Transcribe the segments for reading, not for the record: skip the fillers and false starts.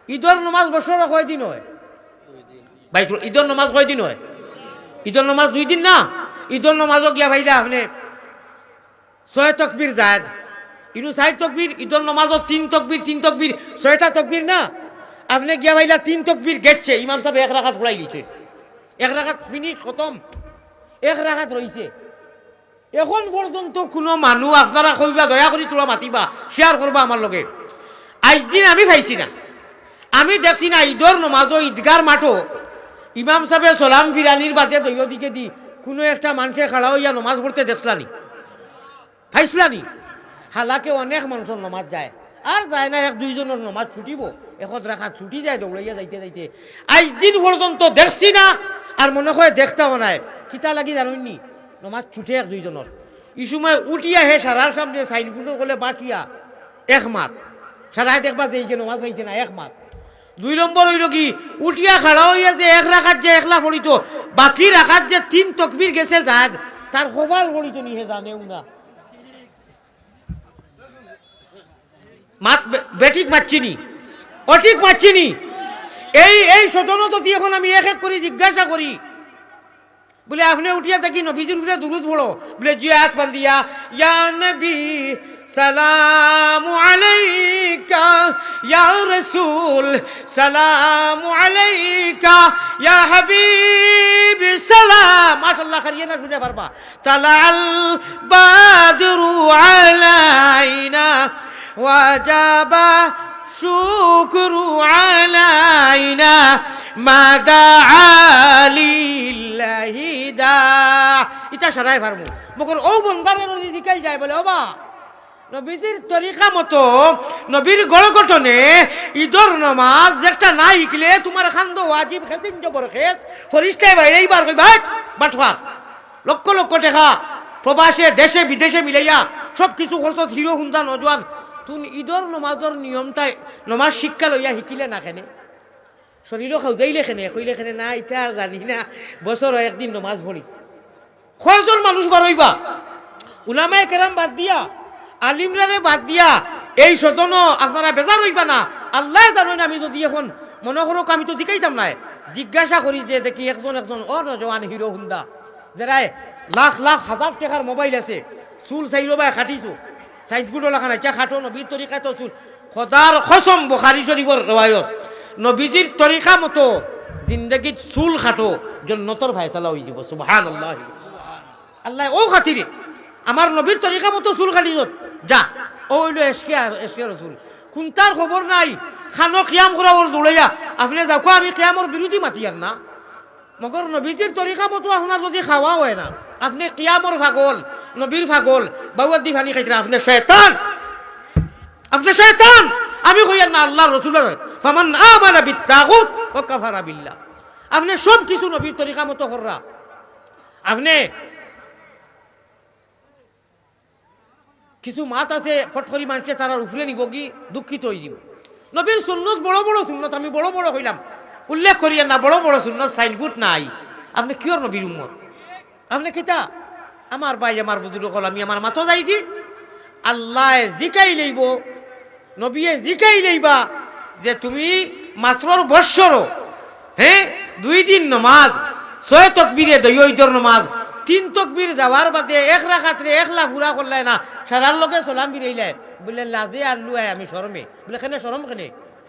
ঈদর নমাজ বছরে কয়দিন হয় ভাই? ঈদর নমাজ কয়দিন হয়? ঈদর নমাজ 2 দিন না? ঈদর নমাজও গিয়া ভাইলা আপনি 6 তকবীর জায়েজ, ইনু 4 তকবীর, ঈদর নমাজও 3 তকবীর 3 তকবীর 6টা তকবীর না? আপনি গিয়া ভাইলা 3 তকবীর গেছে, ইমাম সাহেব 1 রাকাত পড়াই দিছে, 1 রাকাত ফিনিশ খতম, 1 রাকাত রইছে। এখন পর্যন্ত কোনো মানুষ আপনারা কইবা, দয়া করে তোলা মাতিবা, শেয়ার করবা আমার লগে, আজ দিন আমি পাইছি না, আমি দেখছি না ঈদর নমাজও ঈদগার মাঠও ইমাম সাহেব সালাম ফিরানির বাদে দৈয় দিকে দি কোনো একটা মানুষে খাড়া হইয়া নমাজ পড়তে দেখলানি, পাইছিলানি? হালাকে অনেক মানুষের নমাজ যায়, আর যায় না 1-2 জনের নমাজ ছুটিব, 1 রাকাত ছুটি যায় দৌড়াইয়া যাইতে যাইতে, আজ দিন পর্যন্ত দেখছি না, আর মনে হয় দেখতাম না। কিতা লাগি জানুননি? নমাজ ছুটে 1-2 জনের, এই সময় উঠিয়া হে সারার সামনে সাইনফুটের কোলে বাটিয়া 1 মাস সারায় দেখবা যে এই নমাজ পাইছে না 1 মাস। 2 নম্বর হইল কি, উঠিয়া খাড়া হইয়া যে 1 রাকাত যে একলা পড়িত, বাকি রাকাত যে 3 তকবীর গেছে জাদ, তার কপাল পড়িত নি হে জানেও না। মাত বেঠিক মারছিনি, অঠিক মারছিনি। এই সতনতি এখন আমি এক এক করে জিজ্ঞাসা করি, বলে আপনি উঠিয়া থাকি নবীজির উপরে দুরূদ পড়ো, বলে জিয়াত বান্দিয়া ইয়া নবী সালামু আলাইকা, ইয়া রাসূল সালামু আলাইকা, ইয়া হাবিব সালাম। মাশাআল্লাহ, করিয়ে না শুনে পারবা। তালাল বাদরু আলাইনা ওয়াজাবা শুকরু আলাইনা মাদা আলিল্লাহি দা। এটা সারাই পারবো মগর ও বন্দারের দিকাই যায় বলে, ওবা নবীজির তরিকা মতো নবীর গড়গঠনে ঈদর নামাজ একটা না শিখলে তোমার খান্দ ওয়াজিব খেসিন জবর খেস ফরিস্তায় বাইরেই বার কই ভাই বাটফা লক্ষ লক্ষ টাকা প্রবাসে দেশে বিদেশে মিলাইয়া সব কিছু খরচ হিরো হুন্দা নজওয়ান, তুমি ঈদর নমাজর নিয়মটাই নমাজ শিক্ষা লইয়া শিকিলে না কেনে? শরীরও খাউজাইলে খেনে কইলে খেনে না, এটা আর জানি না, বছর একদিন নমাজ পড়ি। কয়জন মানুষ বারইবা? উলামায়ে কেরাম বাদ দিয়া, আলিমরারে বাদ দিয়া, এই সদন আপনারা বেজার হইবা না। আল্লাহ জানেন, আমি যদি এখন মনে করো আমি তো জিকাইতাম না, জিজ্ঞাসা করি যে দেখি একজন ও নজওয়ান হিরো হুন্দা যারা লাখ লাখ হাজার টাকার মোবাইল আছে, চুল চাইরবাই খাটিছো, 60 ফুট লাখা নাই, খাটো নবীর তরিকায় তো চুল, খোদার কসম বুখারী শরীফের রওয়ায়াত, নবীজির তরিকা মতো জিন্দগিত চুল খাটো জান্নাতের ফয়সালা হয়ে যাব। সুবহানাল্লাহ। আল্লাহ ও খাতিরে আমার নবীর তরিকা মতো চুল কাটিছ যা, ও হইল এসকে রসুল, কোনটার খবর নাই, খানো কিয়াম করা ওর দৌড়াইয়া আপনি দেখো আমি কিয়ামর বিরোধী মাতিয়ার না, মগর নবীজির তরিকা মতো আপনার যদি খাওয়া হয় না, আপনি কিয়ামর ভাগল নবীর ভাগল বাউদ্দি ফানি খাইতে, আপনি শয়তান, আপনি শয়তান। আমি কইয়ার না আল্লাহ রসুলের ফামান আমানা বিত্তাগুত ওয়া কাফারা বিল্লাহ। আপনি সব কিছু নবীর তরিকা মতো কররা, আপনি কিছু মাত আছে ফটকরি মানুষে তারা উফরে নিব কি দুঃখিত হয়ে যাব। নবীর সুন্নত বড় বড় সুন্নত আমি বড় বড় হইলাম উল্লেখ করিয়া না, বড় বড় সুন্নত সাইনবোর্ড নাই, আপনি কিয়র নবীর উম্মত? আপনি কিতা আমার ভাই আমার বুজুর্গ কল আমি আমার মাথা যাই দি আল্লাহ জিকাই লইব, নবীয়ে জিকাই লইবা যে তুমি মাত্র বৎসর, হ্যাঁ 2 দিন নমাজ 6 তকবীরে দৈয়দর নমাজ 3 তকবীর যাওয়ার বাদে 1 রাকাতে 1 লা পুরা করলাই না, সারার লগে সালাম বিরাইলে বলে লাজে আল্লু আয় আমি শরমে, বলে কেন শরম কেন?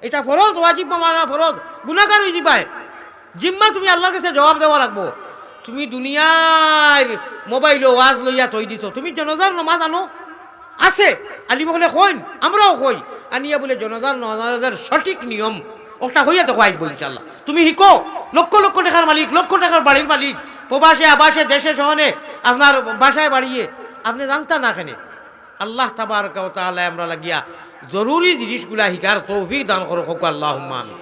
এটা ফরজ, ওয়াজিব মানা ফরজ, গুনাহগার হয়ে যাবাই, জিম্মা তুমি আল্লাহর কাছে জবাব দেওয়া লাগবো। তুমি দুনিয়ার মোবাইল ওয়াজ লইয়া তৈ দিছ, তুমি জনাজার নমাজ আনো আছে আলিম হলে কইন, আমরাও কই আনিয়া বলে জনাজার নমাজের সঠিক নিয়ম ওটা হইয়া তো আইব ইনশাআল্লাহ। তুমি শিখো, লক্ষ লক্ষ টাকার মালিক, লক্ষ টাকার বাড়ির মালিক, প্রবাসে আবাসে দেশে শহরে আপনার বাসায় বাড়িয়ে আপনি জানতা না কেন? আল্লাহ তাবারক ওয়া তাআলা আমরা লাগিয়া জরুরি জিনিসগুলা শিকার তৌফিক দান করুক আল্লাহুম্মা আমিন।